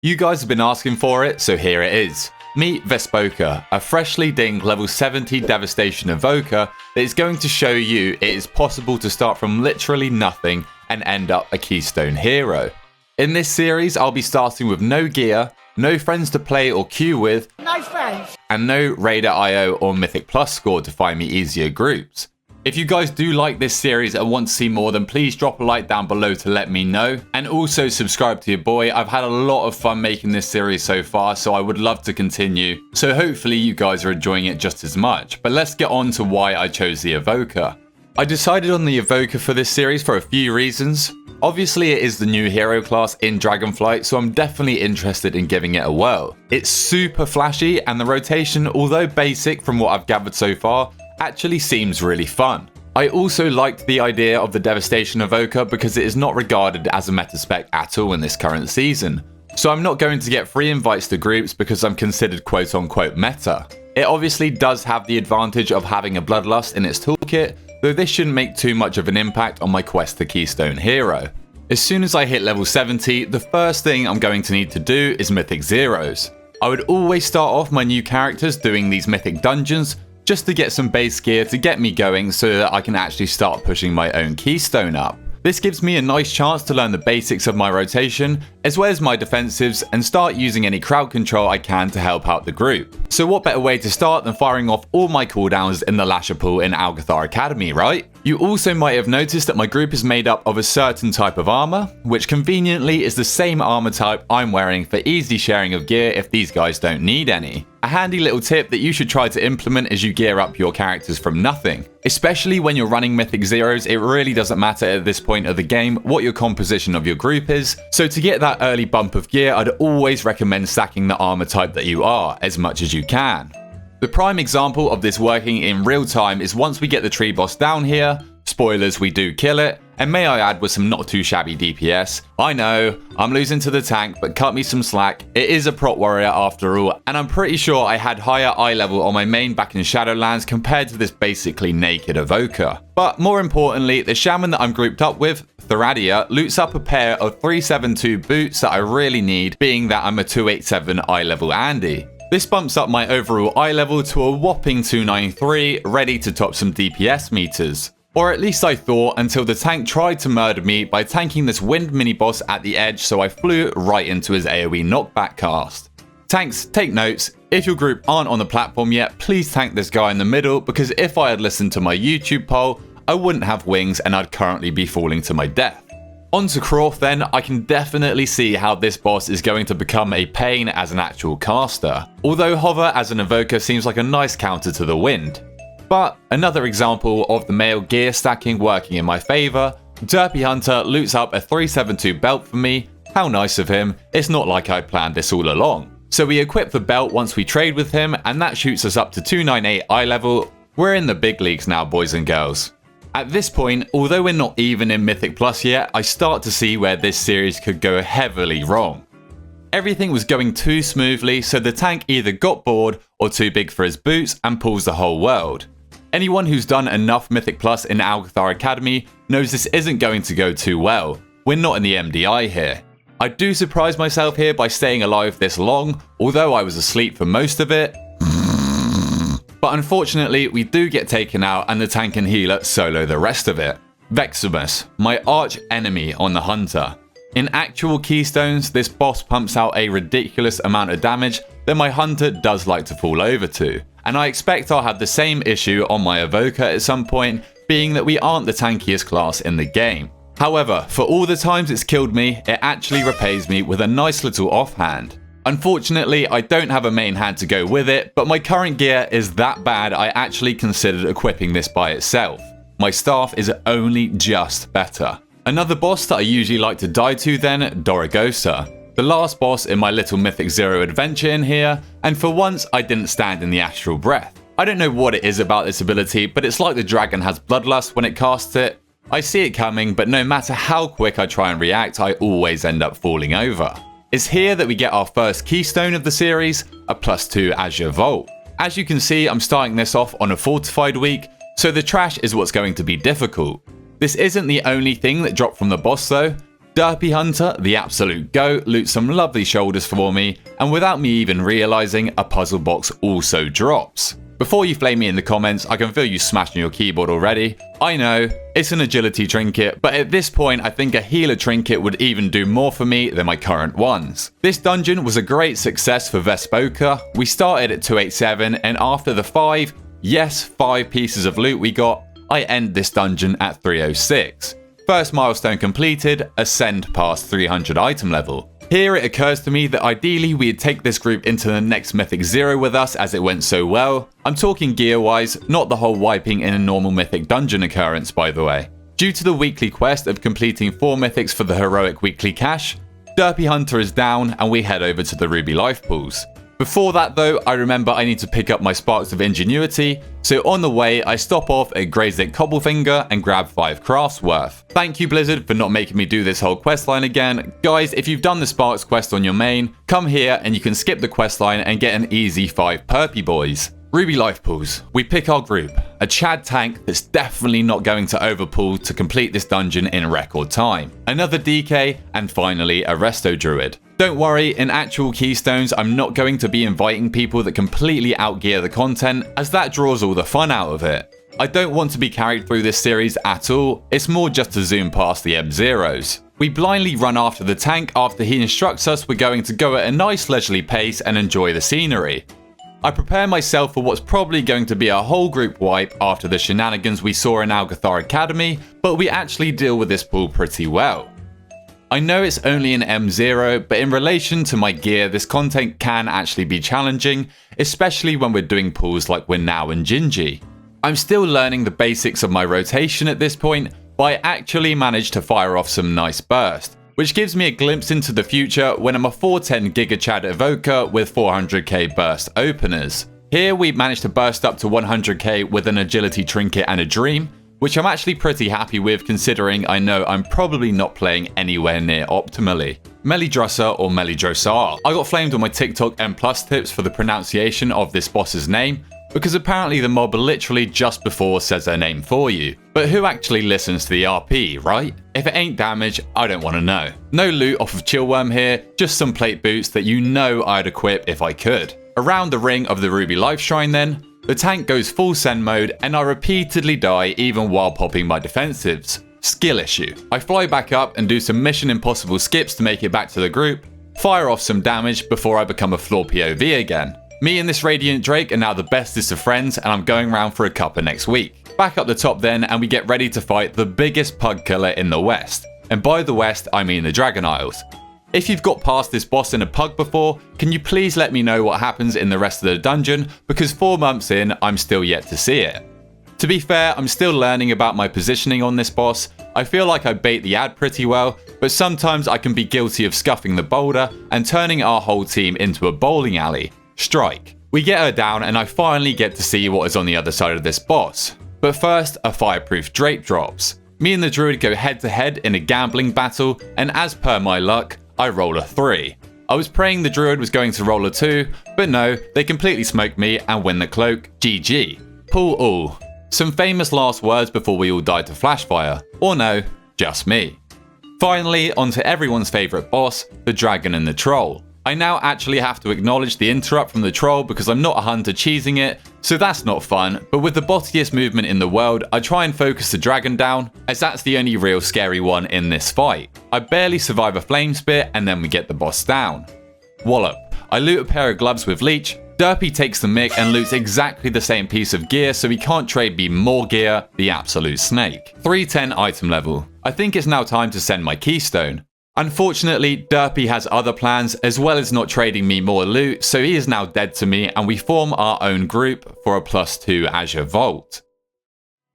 You guys have been asking for it, so here it is. Meet Vespoka, a freshly dinged level 70 Devastation Evoker that is going to show you it is possible to start from literally nothing and end up a Keystone Hero. In this series, I'll be starting with no gear, no friends to play or queue with, and no Raider IO or Mythic Plus score to find me easier groups. If you guys do like this series and want to see more, then please drop a like down below to let me know. And also subscribe to your boy. I've had a lot of fun making this series so far, so I would love to continue. So hopefully you guys are enjoying it just as much. But let's get on to why I chose the Evoker. I decided on the Evoker for this series for a few reasons. Obviously it is the new hero class in Dragonflight, so I'm definitely interested in giving it a whirl. It's super flashy, and the rotation, although basic from what I've gathered so far, actually seems really fun. I also liked the idea of the Devastation Evoker because it is not regarded as a meta spec at all in this current season. So I'm not going to get free invites to groups because I'm considered quote unquote meta. It obviously does have the advantage of having a Bloodlust in its toolkit, though this shouldn't make too much of an impact on my quest to Keystone Hero. As soon as I hit level 70, the first thing I'm going to need to do is Mythic Zeros. I would always start off my new characters doing these Mythic dungeons, just to get some base gear to get me going so that I can actually start pushing my own Keystone up. This gives me a nice chance to learn the basics of my rotation, as well as my defensives, and start using any crowd control I can to help out the group. So what better way to start than firing off all my cooldowns in the Lasher pool in Algathar Academy, right? You also might have noticed that my group is made up of a certain type of armor, which conveniently is the same armor type I'm wearing for easy sharing of gear if these guys don't need any. A handy little tip that you should try to implement as you gear up your characters from nothing. Especially when you're running Mythic Zeros, it really doesn't matter at this point of the game what your composition of your group is, so to get that early bump of gear, I'd always recommend stacking the armor type that you are as much as you can. The prime example of this working in real time is once we get the tree boss down here. Spoilers, we do kill it, and may I add with some not too shabby DPS. I know, I'm losing to the tank, but cut me some slack. It is a prot warrior after all, and I'm pretty sure I had higher eye level on my main back in Shadowlands compared to this basically naked Evoker. But more importantly, the shaman that I'm grouped up with, Theradia, loots up a pair of 372 boots that I really need, being that I'm a 287 eye level Andy. This bumps up my overall eye level to a whopping 293, ready to top some DPS meters. Or at least I thought, until the tank tried to murder me by tanking this wind mini-boss at the edge, so I flew right into his AoE knockback cast. Tanks, take notes. If your group aren't on the platform yet, please tank this guy in the middle, because if I had listened to my YouTube poll, I wouldn't have wings and I'd currently be falling to my death. On to Croft then, I can definitely see how this boss is going to become a pain as an actual caster, although Hover as an Evoker seems like a nice counter to the wind. But another example of the male gear stacking working in my favour, Derpy Hunter loots up a 372 belt for me. How nice of him, it's not like I planned this all along. So we equip the belt once we trade with him, and that shoots us up to 298 eye level. We're in the big leagues now, boys and girls. At this point, although we're not even in Mythic Plus yet, I start to see where this series could go heavily wrong. Everything was going too smoothly, so the tank either got bored or too big for his boots and pulls the whole world. Anyone who's done enough Mythic Plus in Algathar Academy knows this isn't going to go too well. We're not in the MDI here. I do surprise myself here by staying alive this long, although I was asleep for most of it. But unfortunately, we do get taken out and the tank and healer solo the rest of it. Veximus, my arch enemy on the Hunter. In actual Keystones, this boss pumps out a ridiculous amount of damage that my Hunter does like to fall over to. And I expect I'll have the same issue on my Evoker at some point, being that we aren't the tankiest class in the game. However, for all the times it's killed me, it actually repays me with a nice little offhand. Unfortunately, I don't have a main hand to go with it, but my current gear is that bad I actually considered equipping this by itself. My staff is only just better. Another boss that I usually like to die to then, Dorogosa. The last boss in my little Mythic Zero adventure in here, and for once I didn't stand in the astral breath. I don't know what it is about this ability, but it's like the dragon has bloodlust when it casts it. I see it coming, but no matter how quick I try and react, I always end up falling over. It's here that we get our first keystone of the series, a +2 Azure Vault. As you can see, I'm starting this off on a fortified week, so the trash is what's going to be difficult. This isn't the only thing that dropped from the boss though. Derpy Hunter, the absolute GOAT, loots some lovely shoulders for me, and without me even realising, a puzzle box also drops. Before you flame me in the comments, I can feel you smashing your keyboard already. I know, it's an agility trinket, but at this point I think a healer trinket would even do more for me than my current ones. This dungeon was a great success for Vespoka. We started at 287, and after the 5 pieces of loot we got, I end this dungeon at 306. First milestone completed, ascend past 300 item level. Here it occurs to me that ideally we'd take this group into the next Mythic 0 with us as it went so well. I'm talking gear wise, not the whole wiping in a normal Mythic dungeon occurrence by the way. Due to the weekly quest of completing 4 Mythics for the heroic weekly cache, Derpy Hunter is down and we head over to the Ruby Life Pools. Before that though, I remember I need to pick up my Sparks of Ingenuity, so on the way I stop off at Greysick Cobblefinger and grab 5 crafts worth. Thank you Blizzard for not making me do this whole questline again. Guys, if you've done the Sparks quest on your main, come here and you can skip the questline and get an easy 5 perpy boys. Ruby Life Pools. We pick our group, a Chad tank that's definitely not going to overpool to complete this dungeon in record time. Another DK, and finally a Resto Druid. Don't worry, in actual Keystones, I'm not going to be inviting people that completely outgear the content, as that draws all the fun out of it. I don't want to be carried through this series at all, it's more just to zoom past the M0s. We blindly run after the tank after he instructs us we're going to go at a nice leisurely pace and enjoy the scenery. I prepare myself for what's probably going to be a whole group wipe after the shenanigans we saw in Algathar Academy, but we actually deal with this pool pretty well. I know it's only an M0, but in relation to my gear, this content can actually be challenging, especially when we're doing pools like we're now in Gingy. I'm still learning the basics of my rotation at this point, but I actually managed to fire off some nice burst, which gives me a glimpse into the future when I'm a 410 Giga Chad Evoker with 400k burst openers. Here we managed to burst up to 100k with an agility trinket and a dream, which I'm actually pretty happy with considering I know I'm probably not playing anywhere near optimally. Melidrusser or Melidrosar. I got flamed on my TikTok M+ tips for the pronunciation of this boss's name, because apparently the mob literally just before says their name for you. But who actually listens to the RP, right? If it ain't damage, I don't want to know. No loot off of Chillworm here, just some plate boots that you know I'd equip if I could. Around the ring of the Ruby Life Shrine then, the tank goes full send mode and I repeatedly die even while popping my defensives. Skill issue. I fly back up and do some Mission Impossible skips to make it back to the group, fire off some damage before I become a floor POV again. Me and this Radiant Drake are now the bestest of friends and I'm going round for a cuppa next week. Back up the top then and we get ready to fight the biggest pug killer in the West. And by the West, I mean the Dragon Isles. If you've got past this boss in a pug before, can you please let me know what happens in the rest of the dungeon, because 4 months in, I'm still yet to see it. To be fair, I'm still learning about my positioning on this boss. I feel like I bait the ad pretty well, but sometimes I can be guilty of scuffing the boulder and turning our whole team into a bowling alley. Strike. We get her down and I finally get to see what is on the other side of this boss. But first, a fireproof Drake drops. Me and the druid go head to head in a gambling battle, and as per my luck, I roll a 3. I was praying the druid was going to roll a 2, but no, they completely smoked me and win the cloak. GG. Pull all. Some famous last words before we all died to flashfire. Or no, just me. Finally, onto everyone's favourite boss, the dragon and the troll. I now actually have to acknowledge the interrupt from the troll because I'm not a hunter cheesing it, so that's not fun, but with the bottiest movement in the world, I try and focus the dragon down, as that's the only real scary one in this fight. I barely survive a flame spear and then we get the boss down. Wallop. I loot a pair of gloves with leech, Derpy takes the mick and loots exactly the same piece of gear so he can't trade me more gear, the absolute snake. 310 item level. I think it's now time to send my keystone. Unfortunately, Derpy has other plans as well as not trading me more loot, so he is now dead to me and we form our own group for a +2 Azure Vault.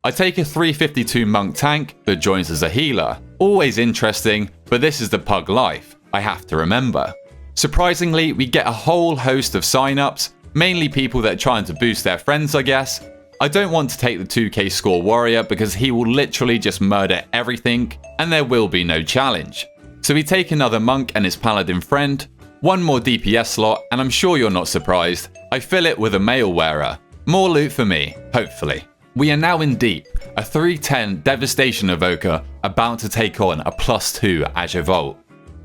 I take a 352 monk tank that joins as a healer. Always interesting, but this is the pug life, I have to remember. Surprisingly, we get a whole host of sign-ups, mainly people that are trying to boost their friends I guess. I don't want to take the 2k score warrior because he will literally just murder everything and there will be no challenge. So we take another monk and his paladin friend, one more DPS slot, and I'm sure you're not surprised, I fill it with a mail wearer. More loot for me, hopefully. We are now in Deep, a 310 Devastation Evoker about to take on a +2 Azure Vault.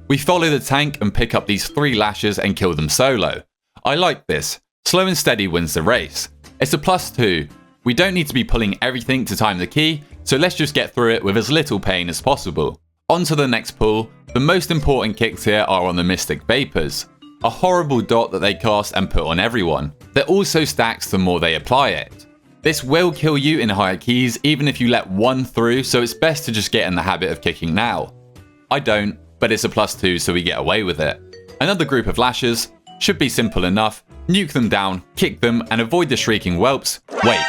We follow the tank and pick up these 3 lashes and kill them solo. I like this. Slow and steady wins the race. It's a +2. We don't need to be pulling everything to time the key, so let's just get through it with as little pain as possible. On to the next pull. The most important kicks here are on the Mystic Vapors, a horrible dot that they cast and put on everyone. That also stacks the more they apply it. This will kill you in higher keys even if you let one through, so it's best to just get in the habit of kicking now. I don't, but it's a +2 so we get away with it. Another group of lashes should be simple enough. Nuke them down, kick them, and avoid the shrieking whelps. Wait,